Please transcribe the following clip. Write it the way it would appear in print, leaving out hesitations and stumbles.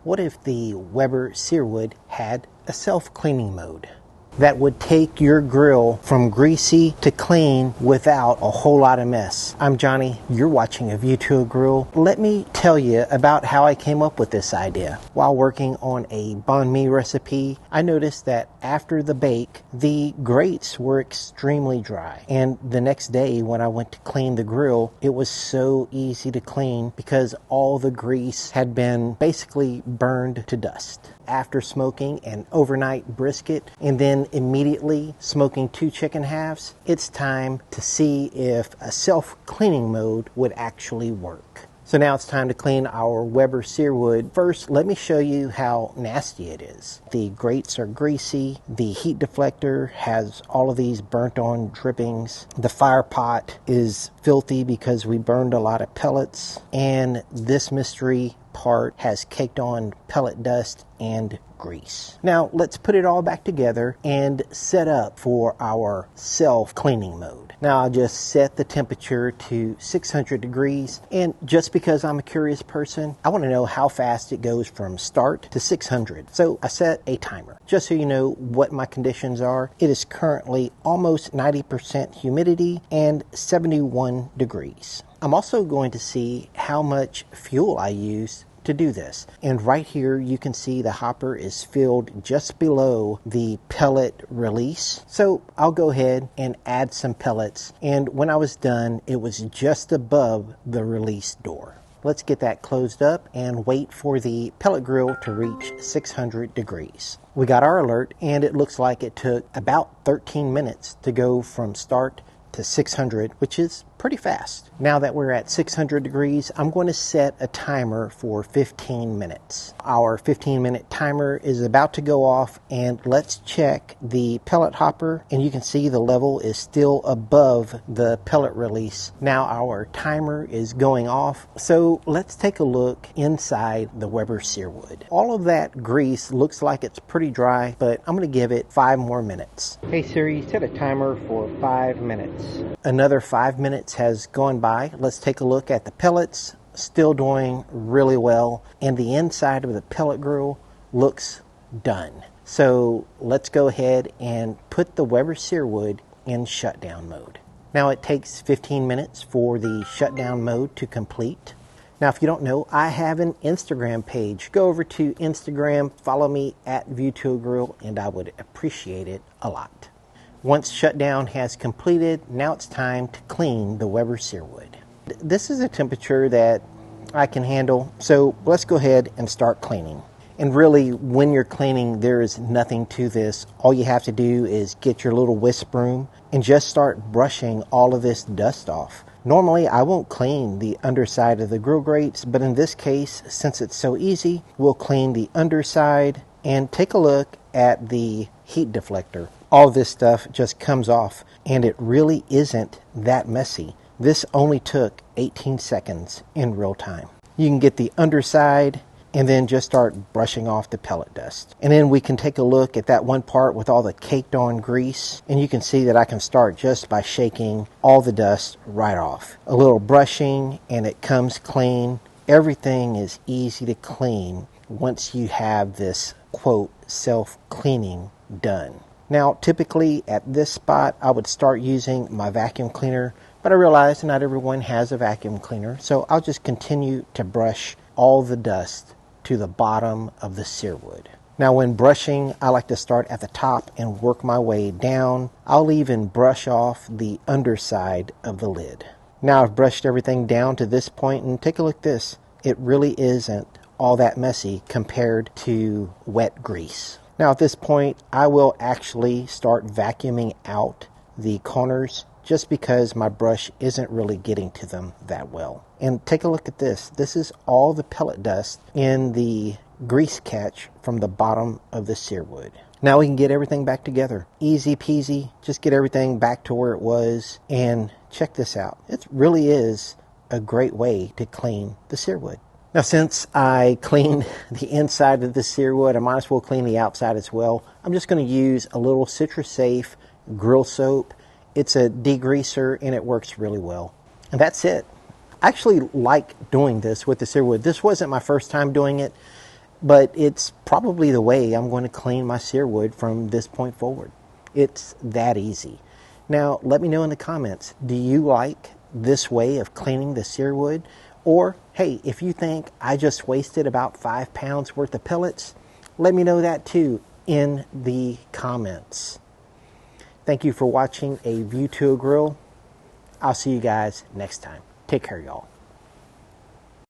What if the Weber Searwood had a self-cleaning mode that would take your grill from greasy to clean without a whole lot of mess? I'm Johnny, you're watching A View to a Grill. Let me tell you about how I came up with this idea. While working on a banh mi recipe, I noticed that after the bake, the grates were extremely dry. And the next day when I went to clean the grill, it was so easy to clean because all the grease had been basically burned to dust. After smoking an overnight brisket and then immediately smoking 2 chicken halves, it's time to see if a self-cleaning mode would actually work. So now it's time to clean our Weber Searwood. First, let me show you how nasty it is. The grates are greasy. The heat deflector has all of these burnt on drippings. The fire pot is filthy because we burned a lot of pellets. And this mystery part has caked on pellet dust and grease. Now let's put it all back together and set up for our self-cleaning mode. Now I'll just set the temperature to 600 degrees, and just because I'm a curious person, I want to know how fast it goes from start to 600. So I set a timer. Just so you know what my conditions are, it is currently almost 90% humidity and 71 degrees. I'm also going to see how much fuel I use to do this. And right here you can see the hopper is filled just below the pellet release. So I'll go ahead and add some pellets, and when I was done it was just above the release door. Let's get that closed up and wait for the pellet grill to reach 600 degrees. We got our alert and it looks like it took about 13 minutes to go from start to 600, which is pretty fast. Now that we're at 600 degrees, I'm going to set a timer for 15 minutes. Our 15-minute timer is about to go off, and let's check the pellet hopper, and you can see the level is still above the pellet release. Now our timer is going off, so let's take a look inside the Weber Searwood. All of that grease looks like it's pretty dry, but I'm going to give it 5 more minutes. Hey Siri, set a timer for 5 minutes. Another 5 minutes has gone by. Let's take a look at the pellets. Still doing really well, and the inside of the pellet grill looks done. So let's go ahead and put the Weber Searwood in shutdown mode. Now it takes 15 minutes for the shutdown mode to complete. Now if you don't know, I have an Instagram page. Go over to Instagram, follow me at View to a Grill, and I would appreciate it a lot. Once shutdown has completed, now it's time to clean the Weber Searwood. This is a temperature that I can handle, so let's go ahead and start cleaning. And really, when you're cleaning, there is nothing to this. All you have to do is get your little whisk broom and just start brushing all of this dust off. Normally, I won't clean the underside of the grill grates, but in this case, since it's so easy, we'll clean the underside and take a look at the heat deflector. All this stuff just comes off, and it really isn't that messy. This only took 18 seconds in real time. You can get the underside and then just start brushing off the pellet dust. And then we can take a look at that one part with all the caked on grease, and you can see that I can start just by shaking all the dust right off. A little brushing and it comes clean. Everything is easy to clean once you have this, quote, self-cleaning done. Now, typically at this spot, I would start using my vacuum cleaner, but I realize not everyone has a vacuum cleaner, so I'll just continue to brush all the dust to the bottom of the Searwood. Now, when brushing, I like to start at the top and work my way down. I'll even brush off the underside of the lid. Now I've brushed everything down to this point, and take a look at this. It really isn't all that messy compared to wet grease. Now at this point, I will actually start vacuuming out the corners just because my brush isn't really getting to them that well. And take a look at this. This is all the pellet dust in the grease catch from the bottom of the Searwood. Now we can get everything back together. Easy peasy, just get everything back to where it was, and check this out. It really is a great way to clean the Searwood. Now, since I cleaned the inside of the Searwood, I might as well clean the outside as well. I'm just going to use a little Citrus Safe grill soap. It's a degreaser and it works really well. And that's it. I actually like doing this with the Searwood. This wasn't my first time doing it. but it's probably the way I'm going to clean my searwood from this point forward. It's that easy. Now, let me know in the comments, do you like this way of cleaning the searwood? Or, hey, if you think I just wasted about 5 pounds worth of pellets, let me know that too in the comments. Thank you for watching A View to a Grill. I'll see you guys next time. Take care, y'all.